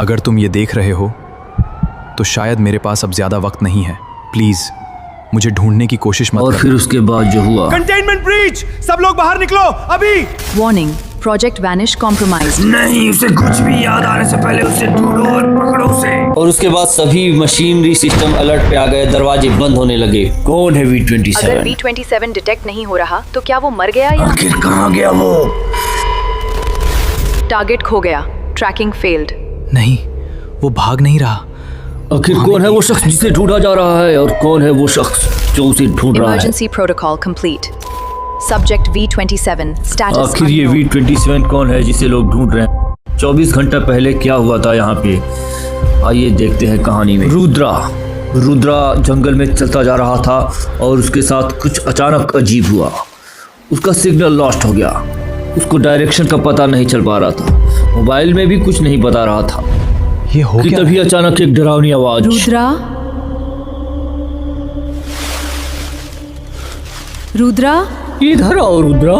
अगर तुम ये देख रहे हो तो शायद मेरे पास अब ज्यादा वक्त नहीं है। प्लीज मुझे ढूंढने की कोशिश मत और फिर उसके बाद जो हुआ। कंटेनमेंट ब्रीच, सब लोग बाहर निकलो अभी। Warning, project vanish compromised. नहीं, उसे कुछ भी याद आने से पहले उसे ढूंढो और पकड़ो उसे। और उसके बाद सभी मशीनरी सिस्टम अलर्ट पे आ गए, दरवाजे बंद होने लगे। कौन है V27? अगर V27 डिटेक्ट नहीं हो रहा तो क्या वो मर गया या आखिर कहाँ गया वो? टारगेट खो गया, ट्रैकिंग फेल्ड। नहीं, वो भाग नहीं रहा। आखिर कौन है वो शख्स जिसे ढूंढा जा रहा है, और कौन है वो शख्स जो उसे ढूंढ रहा है? Emergency protocol complete. Subject V27 status. आखिर ये V27 कौन है जिसे लोग ढूंढ रहे हैं? 24 घंटा पहले क्या हुआ था यहाँ पे, आइए देखते हैं कहानी में। रुद्रा जंगल में चलता जा रहा था और उसके साथ कुछ अचानक अजीब हुआ। उसका सिग्नल लॉस्ट हो गया। उसको डायरेक्शन का पता नहीं चल पा रहा था, मोबाइल में भी कुछ नहीं बता रहा था ये हो कि गया। तभी अचानक एक डरावनी आवाज। रुद्रा, इधर आओ रुद्रा।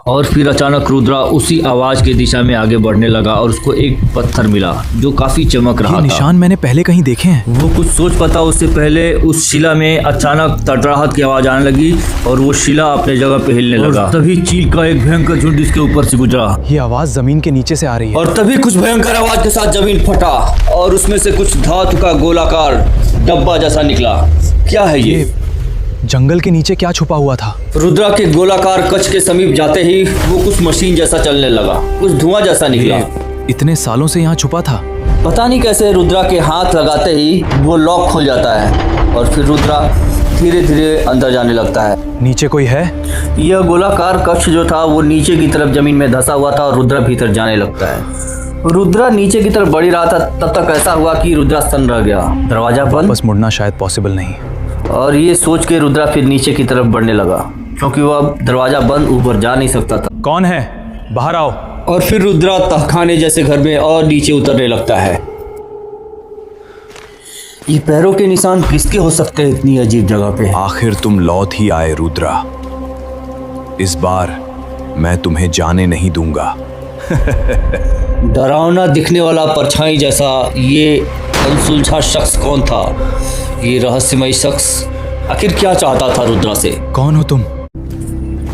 और फिर अचानक रुद्रा उसी आवाज की दिशा में आगे बढ़ने लगा और उसको एक पत्थर मिला जो काफी चमक रहा ये था। निशान मैंने पहले कहीं देखे हैं। वो कुछ सोच पाता उससे पहले उस शिला में अचानक तड़तड़ाहट की आवाज आने लगी और वो शिला अपने जगह पे हिलने लगा। तभी चील का एक भयंकर झुंड इसके ऊपर से गुजरा ये आवाज जमीन के नीचे से आ रही है। और तभी कुछ भयंकर आवाज के साथ जमीन फटा और उसमें से कुछ धातु का गोलाकार डब्बा जैसा निकला। क्या है ये? जंगल के नीचे क्या छुपा हुआ था? रुद्रा के गोलाकार कक्ष के समीप जाते ही वो कुछ मशीन जैसा चलने लगा, कुछ धुआं जैसा निकला। इतने सालों से यहाँ छुपा था। पता नहीं कैसे रुद्रा के हाथ लगाते ही वो लॉक खुल जाता है और फिर रुद्रा धीरे धीरे अंदर जाने लगता है। नीचे कोई है? यह गोलाकार कक्ष जो था वो नीचे की तरफ जमीन में धंसा हुआ था और रुद्रा भीतर जाने लगता है। रुद्रा नीचे की तरफ बढ़ रहा था, तब तक ऐसा हुआ कि रुद्रा सन्न रह गया। दरवाजा बंद। बस मुड़ना शायद पॉसिबल नहीं। और ये सोच के रुद्रा फिर नीचे की तरफ बढ़ने लगा क्योंकि वो अब दरवाजा बंद ऊपर जा नहीं सकता था। कौन है? बाहर आओ। और फिर रुद्रा तहखाने जैसे घर में और नीचे उतरने लगता है। ये पैरों के निशान किसके हो सकते हैं इतनी अजीब जगह पे? आखिर तुम लौट ही आए रुद्रा। इस बार मैं तुम्हें जाने नहीं दूंगा। डरावना दिखने वाला परछाई जैसा ये अनसुलझा शख्स कौन था? ये रहस्यमय शख्स आखिर क्या चाहता था रुद्रा से? कौन हो तुम?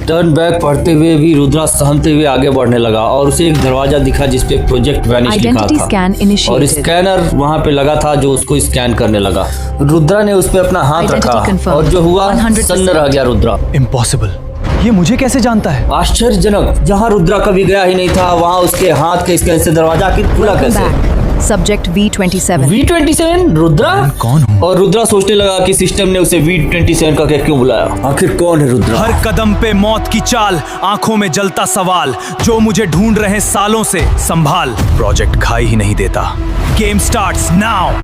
टर्न बैक पढ़ते हुए भी रुद्रा सहमते हुए आगे बढ़ने लगा और उसे एक दरवाजा दिखा जिसपे प्रोजेक्ट वैनिश लिखा था और स्कैनर वहां पे लगा था जो उसको स्कैन करने लगा। रुद्रा ने उस पे अपना हाथ रखा और जो हुआ, सन्न रह गया रुद्रा। इम्पॉसिबल, ये मुझे कैसे जानता है? आश्चर्यजनक, जहाँ रुद्रा कभी गया ही नहीं था वहाँ उसके हाथ के स्कैन से दरवाजा आखिर खुला कैसे? सब्जेक्ट V27 रुद्रा कौन हूँ? और रुद्रा सोचने लगा कि सिस्टम ने उसे V27 का क्यों बुलाया। आखिर कौन है रुद्रा? हर कदम पे मौत की चाल, आंखों में जलता सवाल, जो मुझे ढूंढ रहे सालों से संभाल। प्रोजेक्ट खाई ही नहीं देता। Game starts now.